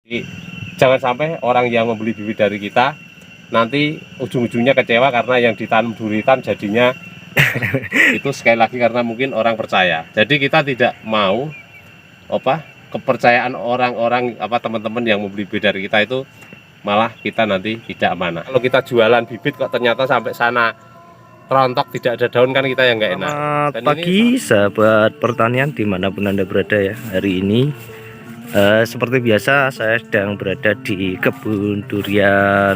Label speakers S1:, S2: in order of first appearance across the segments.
S1: Jadi, jangan sampai orang yang membeli bibit dari kita nanti ujung-ujungnya kecewa karena yang ditanam duritan jadinya itu sekali lagi karena mungkin orang percaya. Jadi kita tidak mau kepercayaan orang-orang teman-teman yang membeli bibit dari kita itu malah kita nanti tidak amanah. Kalau kita jualan bibit kok ternyata sampai sana rontok tidak ada daun kan kita yang nggak enak.
S2: Selamat pagi sahabat pertanian dimanapun Anda berada ya. Hari ini seperti biasa saya sedang berada di kebun durian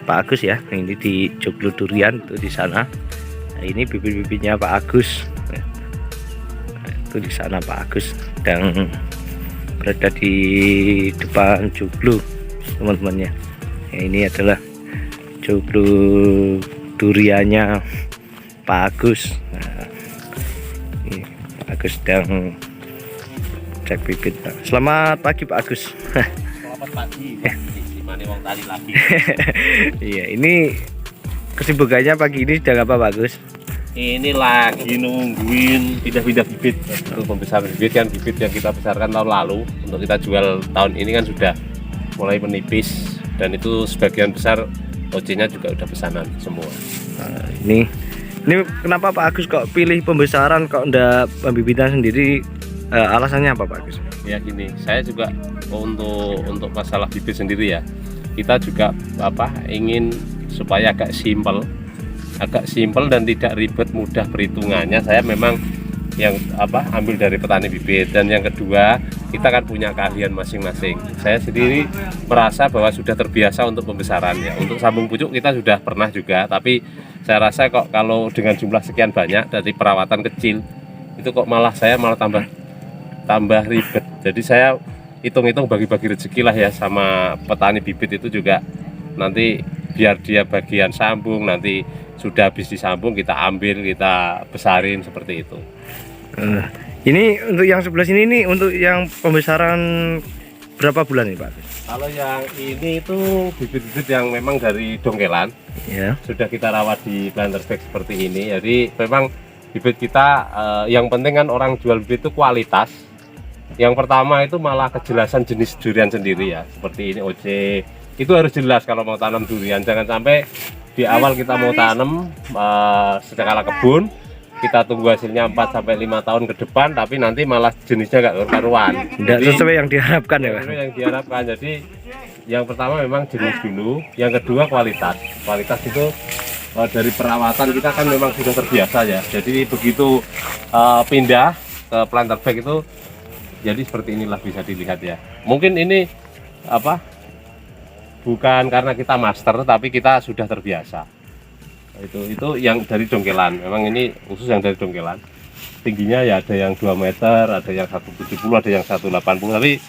S2: Pak Agus ya. Ini di Joglo Durian itu di sana. Nah, ini bibit-bibitnya Pak Agus. Nah, itu di sana Pak Agus sedang berada di depan Joglo teman-temannya. Nah, ini adalah Joglo duriannya Pak Agus. Nah, ini Pak Agus sedang cek bibit. Selamat pagi Pak Agus.
S1: Selamat pagi. Gimana wong tadi lagi?
S2: Iya, ini kesibukannya pagi ini sedang apa Pak Agus?
S1: Ini lagi nungguin pindah-pindah bibit. Untuk pembesaran bibit kan bibit yang kita besarkan tahun lalu untuk kita jual tahun ini kan sudah mulai menipis dan itu sebagian besar OC-nya juga udah pesanan semua.
S2: Nah, ini kenapa Pak Agus kok pilih pembesaran kok ndak pembibitan sendiri? Alasannya apa Pak Agus?
S1: Ya gini, saya juga untuk masalah bibit sendiri ya, kita juga ingin supaya agak simpel dan tidak ribet, mudah perhitungannya. Saya memang yang ambil dari petani bibit, dan yang kedua kita kan punya keahlian masing-masing. Saya sendiri merasa bahwa sudah terbiasa untuk pembesaran ya. Untuk sambung pucuk kita sudah pernah juga, tapi saya rasa kok kalau dengan jumlah sekian banyak dari perawatan kecil itu kok saya malah tambah ribet. Jadi saya hitung-hitung bagi-bagi rezeki lah ya sama petani bibit itu juga, nanti biar dia bagian sambung, nanti sudah habis disambung kita ambil, kita besarin seperti itu.
S2: Ini untuk yang sebelah sini, ini untuk yang pembesaran berapa bulan nih Pak?
S1: Kalau yang ini itu bibit-bibit yang memang dari dongkelan
S2: ya,
S1: sudah kita rawat di planter bag seperti ini. Jadi memang bibit kita yang penting kan orang jual bibit itu kualitas. Yang pertama itu malah kejelasan jenis durian sendiri ya, seperti ini OC itu harus jelas kalau mau tanam durian. Jangan sampai di awal kita mau tanam skala kebun, kita tunggu hasilnya 4-5 tahun ke depan, tapi nanti malah jenisnya nggak karuan,
S2: tidak sesuai yang diharapkan ya Pak.
S1: Yang diharapkan. Jadi yang pertama memang jenis dulu, yang kedua kualitas itu dari perawatan kita kan memang sudah terbiasa ya. Jadi begitu pindah ke planter bag itu jadi seperti inilah, bisa dilihat ya. Mungkin ini bukan karena kita master, tapi kita sudah terbiasa. Itu yang dari dongkelan. Memang ini khusus yang dari dongkelan. Tingginya ya ada yang 2 meter, ada yang 170, ada yang 180, tapi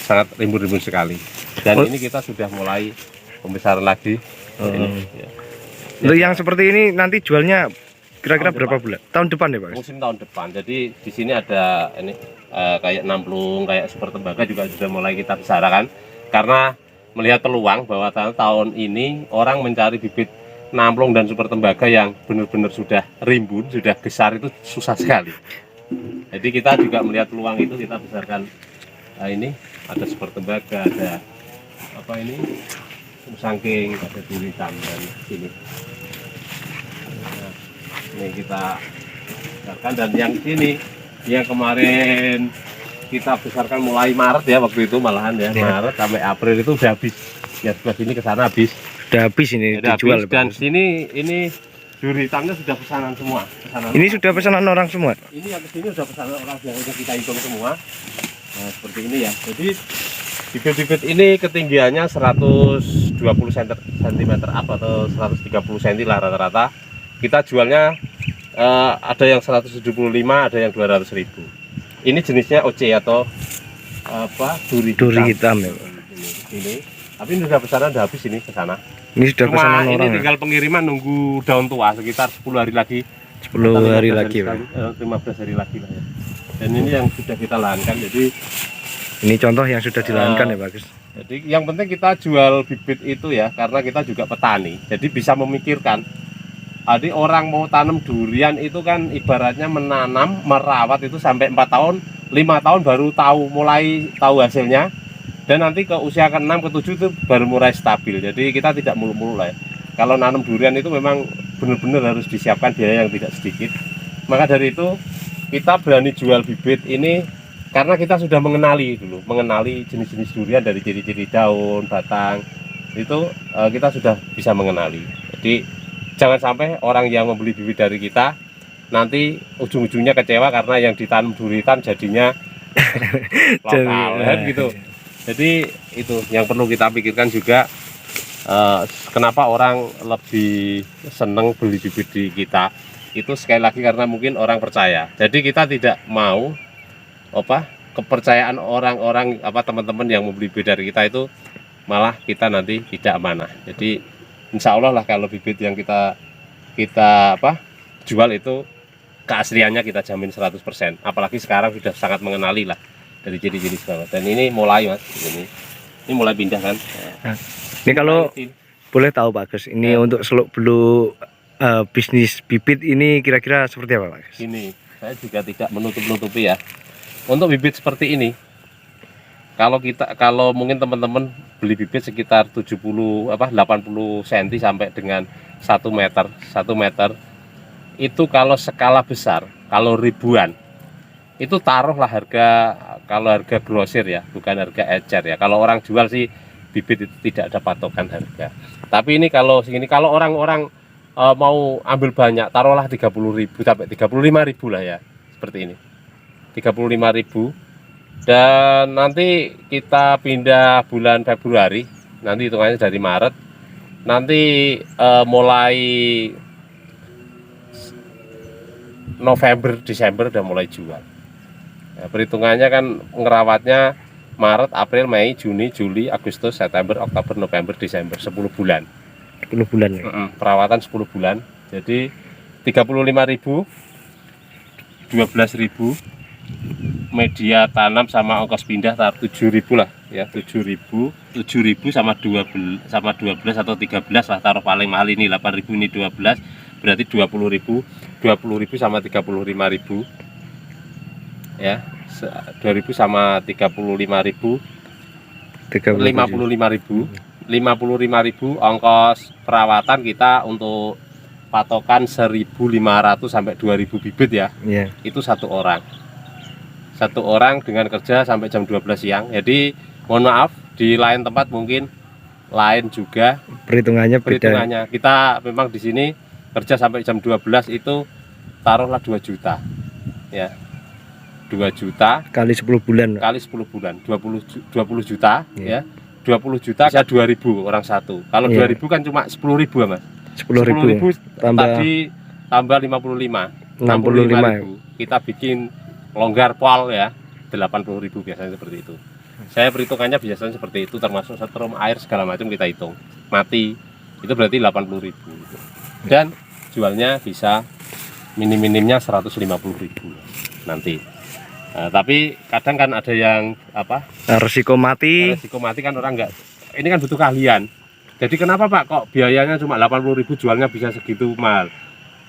S1: sangat rimbun-rimbun sekali. Dan ini kita sudah mulai pembesaran lagi. Ini, ya.
S2: Untuk yang seperti ini nanti jualnya kira-kira berapa bulan? Tahun depan ya Pak?
S1: Musim tahun depan. Jadi di sini ada ini kayak namplung, kayak super tembaga juga sudah mulai kita besarkan, karena melihat peluang bahwa tahun ini orang mencari bibit namplung dan super tembaga yang benar-benar sudah rimbun, sudah besar itu susah sekali. Jadi kita juga melihat peluang itu, kita besarkan. Ini ada super tembaga, ada ini musangking, ada duritan, dan ini. Nah, ini kita besarkan, dan yang sini yang kemarin kita besarkan mulai Maret ya, waktu itu malahan ya, Maret sampai April itu udah habis. Ya sebelah sini ke sana habis. Sudah habis ini sudah dijual. Habis. Dan sini ini duritannya sudah pesanan semua. Ini sudah pesanan orang semua. Ini yang kesini sudah pesanan orang yang sudah kita hitung semua. Nah seperti ini ya. Jadi bibit-bibit ini ketinggiannya 120 cm atau 130 cm lah rata-rata. Kita jualnya ada yang 175, ada yang 200.000. Ini jenisnya OC atau duri hitam ya Pak. Ini. Tapi ini sudah pesanan, sudah habis ini ke sana. Ini sudah pesanan orang. Ini tinggal pengiriman, nunggu daun tua sekitar 10 hari lagi. 10 hari lagi, 15 hari lagi lah ya. Dan ini yang sudah kita lahankan. Jadi ini contoh yang sudah dilahankan ya Pak Gus. Jadi yang penting kita jual bibit itu ya, karena kita juga petani. Jadi bisa memikirkan. Jadi orang mau tanam durian itu kan ibaratnya menanam, merawat itu sampai 4 tahun, 5 tahun baru mulai tahu hasilnya. Dan nanti ke usia ke-6 ke-7 itu baru mulai stabil. Jadi kita tidak mulu-mulu lah ya. Kalau nanam durian itu memang benar-benar harus disiapkan biaya yang tidak sedikit. Maka dari itu kita berani jual bibit ini karena kita sudah mengenali jenis-jenis durian dari ciri-ciri daun, batang. Itu kita sudah bisa mengenali. Jadi jangan sampai orang yang membeli bibit dari kita nanti ujung-ujungnya kecewa karena yang ditanam durian jadinya lokal kan gitu. Jadi itu yang perlu kita pikirkan juga, kenapa orang lebih seneng beli bibit di kita itu sekali lagi karena mungkin orang percaya. Jadi kita tidak mau kepercayaan orang-orang teman-teman yang membeli bibit dari kita itu malah kita nanti tidak amanah. Jadi insya Allah lah kalau bibit yang kita jual itu keasliannya kita jamin 100%. Apalagi sekarang sudah sangat mengenali lah dari ciri-ciri banget. Dan ini mulai mas, ini mulai pindah kan.
S2: Ini kalau boleh tahu Pak Agus, ini untuk Seluk Beluk bisnis bibit ini kira-kira seperti apa Pak Agus?
S1: Ini saya juga tidak menutup-nutupi ya. Untuk bibit seperti ini, kalau mungkin teman-teman beli bibit sekitar 80 cm sampai dengan 1 meter itu kalau skala besar, kalau ribuan itu taruhlah kalau harga grosir ya, bukan harga ecer ya. Kalau orang jual sih bibit itu tidak ada patokan harga. Tapi ini kalau orang-orang mau ambil banyak, taruhlah 30.000 sampai 35.000 lah ya, seperti ini. 35.000. Dan nanti kita pindah bulan Februari, nanti hitungannya dari Maret. Nanti mulai November, Desember udah mulai jual. Nah, perhitungannya kan ngerawatnya Maret, April, Mei, Juni, Juli, Agustus, September, Oktober, November, Desember, 10 bulan.
S2: 10 bulan ya?
S1: Perawatan 10 bulan. Jadi 35.000, 12.000 media tanam sama ongkos pindah 7.000 lah ya, 7.000 sama 12 atau 13 lah, taruh paling mahal ini 8.000, ini 12, berarti 20.000 sama 35.000 ya, 2.000 sama 35.000, 55.000 ongkos perawatan kita untuk patokan 1.500 sampai 2.000 bibit ya.
S2: Yeah.
S1: Itu satu orang dengan kerja sampai jam 12 siang. Jadi mohon maaf, di lain tempat mungkin lain juga
S2: perhitungannya.
S1: Kita memang di sini kerja sampai jam 12 itu taruhlah 2 juta ya, 2 juta
S2: kali 10 bulan
S1: 20 juta ya, 20 juta bisa 2.000 orang satu. Kalau 2.000 kan cuma 10.000 ya mas, 10.000 tadi tambah 65 kita bikin longgar pol ya, 80.000 biasanya seperti itu. Saya perhitungannya biasanya seperti itu, termasuk setrum air segala macam kita hitung mati, itu berarti 80.000 dan jualnya bisa minim-minimnya 150.000 nanti. Nah, tapi kadang kan ada yang
S2: resiko mati
S1: kan orang enggak, ini kan butuh keahlian. Jadi kenapa Pak kok biayanya cuma 80.000 jualnya bisa segitu mahal?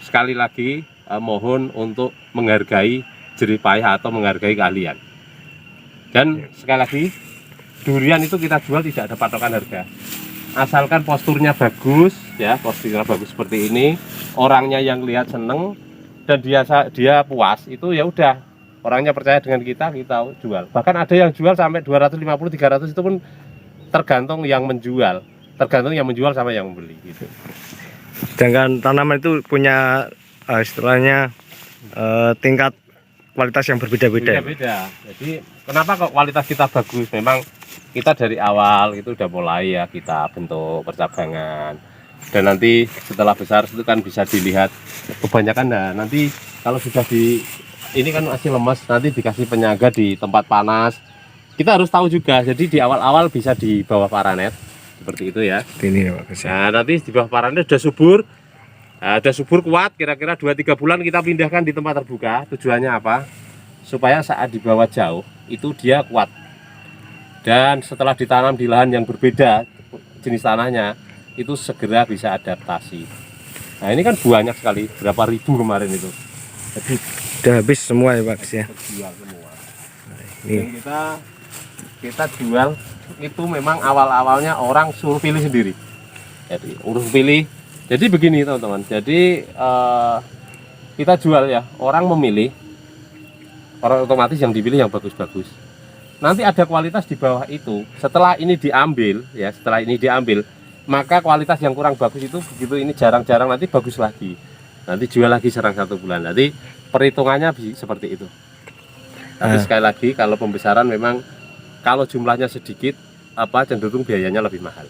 S1: Sekali lagi mohon untuk menghargai jerih payah atau menghargai keahlian. Dan sekali lagi, durian itu kita jual tidak ada patokan harga. Asalkan posturnya bagus ya, posturnya bagus seperti ini, orangnya yang lihat seneng dan dia puas, itu ya udah, orangnya percaya dengan kita jual. Bahkan ada yang jual sampai 250 300, itu pun tergantung yang menjual sama yang membeli gitu.
S2: Sedangkan tanaman itu punya istilahnya tingkat kualitas yang berbeda-beda.
S1: Jadi kenapa kok kualitas kita bagus? Memang kita dari awal itu udah mulai ya kita bentuk percabangan. Dan nanti setelah besar itu kan bisa dilihat kebanyakan. Nah, nanti kalau sudah ini kan masih lemes, nanti dikasih penyaga di tempat panas. Kita harus tahu juga. Jadi di awal-awal bisa di bawah paranet seperti itu ya.
S2: Ini bagus.
S1: Nah, nanti di bawah paranet sudah subur. Nah, ada subur kuat, kira-kira 2-3 bulan kita pindahkan di tempat terbuka. Tujuannya apa? Supaya saat dibawa jauh itu dia kuat. Dan setelah ditanam di lahan yang berbeda jenis tanahnya, itu segera bisa adaptasi. Nah, ini kan banyak sekali, berapa ribu kemarin itu. Jadi
S2: udah habis semua ya Pak ya.
S1: Jual semua.
S2: Nah, ini
S1: dan kita jual itu memang awal-awalnya orang suruh pilih sendiri. Jadi urus pilih. Jadi begini teman-teman. Jadi kita jual ya, orang memilih, orang otomatis yang dipilih yang bagus-bagus. Nanti ada kualitas di bawah itu. Setelah ini diambil ya, setelah ini diambil, maka kualitas yang kurang bagus itu begitu ini jarang-jarang nanti bagus lagi. Nanti jual lagi serang 1 bulan. Nanti perhitungannya seperti itu. Tapi sekali lagi kalau pembesaran memang kalau jumlahnya sedikit cenderung biayanya lebih mahal.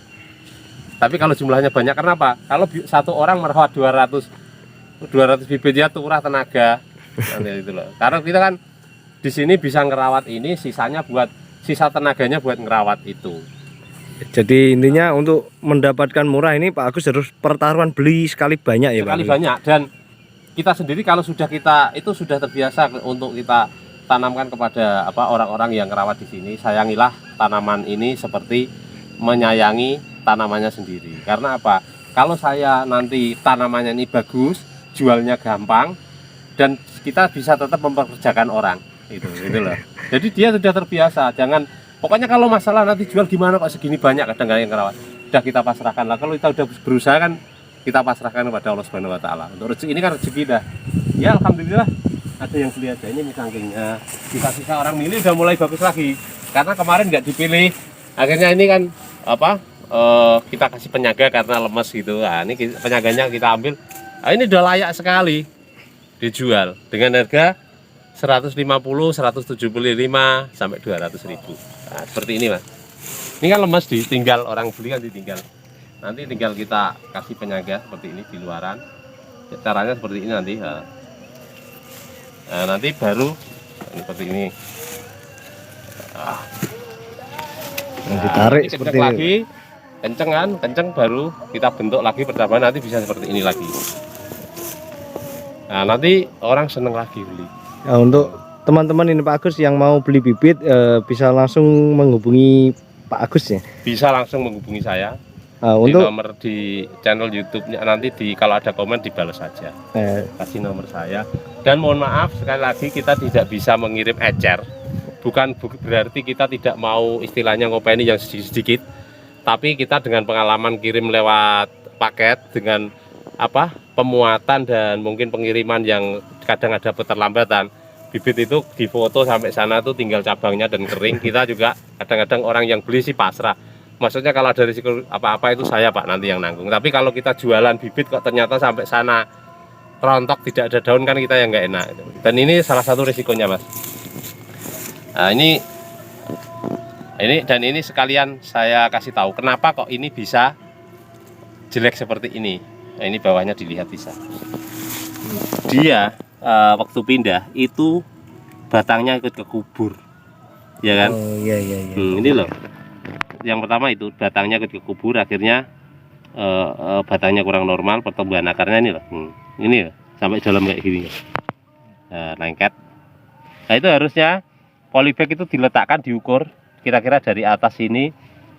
S1: Tapi kalau jumlahnya banyak, kenapa? Kalau satu orang merawat 200 bibit ya turah tenaga. Itu loh. Karena kita kan di sini bisa ngerawat ini, sisa tenaganya buat ngerawat itu.
S2: Jadi intinya untuk mendapatkan murah ini Pak Agus harus pertaruhan beli sekali banyak ya Pak?
S1: Sekali banyak, dan kita sendiri kalau sudah terbiasa untuk kita tanamkan kepada orang-orang yang ngerawat di sini, sayangilah tanaman ini seperti menyayangi tanamannya sendiri. Karena apa? Kalau saya nanti tanamannya ini bagus, jualnya gampang, dan kita bisa tetap mempekerjakan orang, itu loh. Jadi dia sudah terbiasa. Jangan, pokoknya kalau masalah nanti jual gimana kok segini banyak, kadang nggak yang ngerawat. Sudah kita pasrahkan lah. Kalau kita udah berusaha kan kita pasrahkan kepada Allah Subhanahu Wa Taala. Untuk rezeki ini kan rezeki dah. Ya alhamdulillah. Ada yang beli aja, ini misangkingnya sisa-sisa orang milih udah mulai bagus lagi karena kemarin nggak dipilih, akhirnya ini kan kita kasih penyaga karena lemes gitu. Nah, ini penyaganya kita ambil, ini udah layak sekali dijual dengan harga 150, 175 sampai 200.000. Nah, seperti ini Mas, ini kan lemes, ditinggal orang beli kan ditinggal, nanti tinggal kita kasih penyaga seperti ini di luaran. Caranya seperti ini nanti. Nah, nanti baru seperti ini.
S2: Ditarik
S1: seperti
S2: seperti
S1: lagi, kenceng kan, kenceng baru kita bentuk lagi pertama, nanti bisa seperti ini lagi. Nah, nanti orang seneng lagi beli.
S2: Nah, untuk teman-teman ini Pak Agus yang mau beli bibit bisa langsung menghubungi Pak Agus ya.
S1: Bisa langsung menghubungi saya.
S2: Untuk
S1: nomor di channel YouTube-nya nanti kalau ada komen dibalas saja. Kasih nomor saya. Dan mohon maaf sekali lagi kita tidak bisa mengirim ecer. Bukan berarti kita tidak mau istilahnya ngopeni yang sedikit-sedikit. Tapi kita dengan pengalaman kirim lewat paket dengan pemuatan dan mungkin pengiriman yang kadang ada keterlambatan. Bibit itu difoto sampai sana tuh tinggal cabangnya dan kering. Kita juga kadang-kadang orang yang beli sih pasrah. Maksudnya kalau ada risiko apa-apa itu saya Pak nanti yang nanggung. Tapi kalau kita jualan bibit kok ternyata sampai sana rontok tidak ada daun, kan kita yang nggak enak. Dan ini salah satu risikonya Mas. Nah ini sekalian saya kasih tahu kenapa kok ini bisa jelek seperti ini. Nah, ini bawahnya dilihat bisa. Dia waktu pindah itu batangnya ikut kekubur, ya kan?
S2: Oh iya.
S1: Ini loh. Yang pertama itu batangnya kekubur, akhirnya batangnya kurang normal, pertumbuhan akarnya ini loh. Ini loh, sampai dalam kayak gini. Lengket. Nah itu harusnya polybag itu diletakkan, diukur kira-kira dari atas sini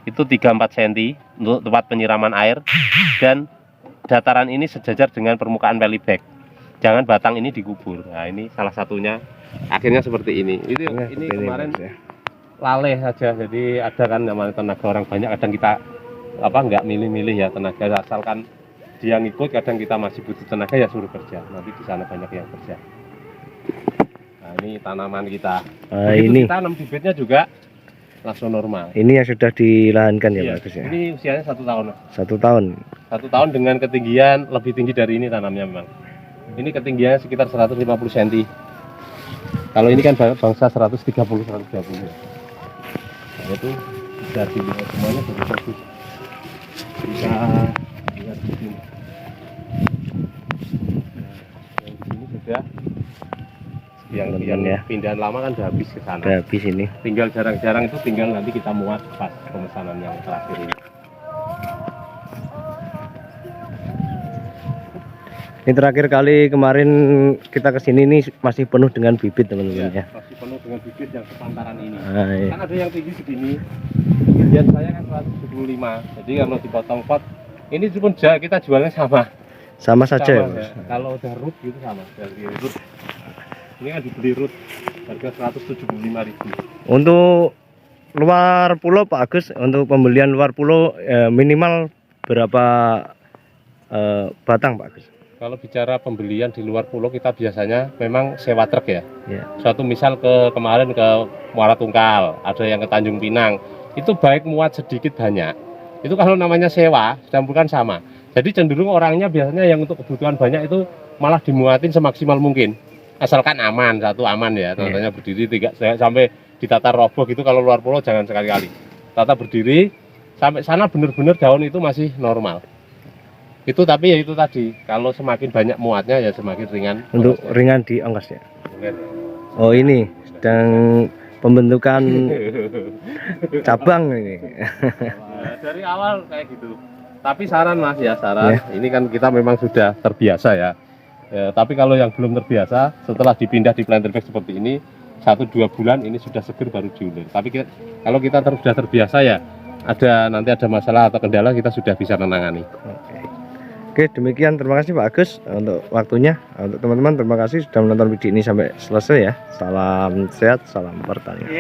S1: itu 3-4 cm untuk tempat penyiraman air, dan dataran ini sejajar dengan permukaan polybag. Jangan batang ini dikubur. Nah ini salah satunya, akhirnya seperti ini. Ini kemarin laleh saja, jadi ada kan namanya tenaga orang banyak, kadang kita nggak milih-milih ya tenaga, asalkan dia ngikut, kadang kita masih butuh tenaga ya suruh kerja, nanti di sana banyak yang kerja. Nah ini tanaman kita, ini tanam bibitnya juga langsung normal. Ini yang sudah dilahankan ya Pak Agus ya? Ini usianya 1 tahun. 1 tahun? 1 tahun dengan ketinggian lebih tinggi dari ini tanamnya memang. Ini ketinggiannya sekitar 150 cm. Kalau ini kan bangsa 130-130 ya. Nah, itu bisa dilihat semuanya bagus-bagus. Bisa lihat di sini. Yang di sini sudah yang pindahan lama kan udah habis ke sana. Udah habis ini. Tinggal jarang-jarang itu tinggal nanti kita muat pas pemesanan yang terakhir ini.
S2: Ini terakhir kali kemarin kita kesini ini masih penuh dengan bibit teman-teman ya.
S1: Masih penuh dengan bibit yang sepantaran ini.
S2: Iya.
S1: Kan ada yang tinggi segini. Ketinggian saya kan 175. Jadi kalau dipotong pot, ini pun kita jualnya sama.
S2: Sama saja. Ya,
S1: kalau udah root gitu sama. Dari root. Ini kan dibeli root harga 175.000.
S2: Untuk luar pulau Pak Agus, untuk pembelian luar pulau minimal berapa batang Pak Agus?
S1: Kalau bicara pembelian di luar pulau, kita biasanya memang sewa truk ya.
S2: Ya.
S1: Suatu misal kemarin ke Muara Tungkal, ada yang ke Tanjung Pinang, itu baik muat sedikit banyak. Itu kalau namanya sewa, campuran sama. Jadi cenderung orangnya biasanya yang untuk kebutuhan banyak itu malah dimuatin semaksimal mungkin. Asalkan aman, satu aman ya, contohnya berdiri tidak sampai ditata roboh gitu. Kalau luar pulau jangan sekali-kali. Tata berdiri sampai sana benar-benar daun itu masih normal. Itu tapi ya itu tadi, kalau semakin banyak muatnya ya semakin ringan.
S2: Untuk
S1: ongkosnya.
S2: ringan di ongkosnya.
S1: Ringan.
S2: Oh ini sedang pembentukan cabang ini.
S1: Dari awal kayak gitu. Tapi saran Mas ya, saran. Ini kan kita memang sudah terbiasa ya. Tapi kalau yang belum terbiasa, setelah dipindah di planter bag seperti ini, 1-2 bulan ini sudah seger baru diulir. Tapi kalau kita sudah terbiasa ya, nanti ada masalah atau kendala kita sudah bisa menangani.
S2: Oke, demikian, terima kasih Pak Agus untuk waktunya. Untuk teman-teman, terima kasih sudah menonton video ini sampai selesai ya. Salam sehat, salam pertanian.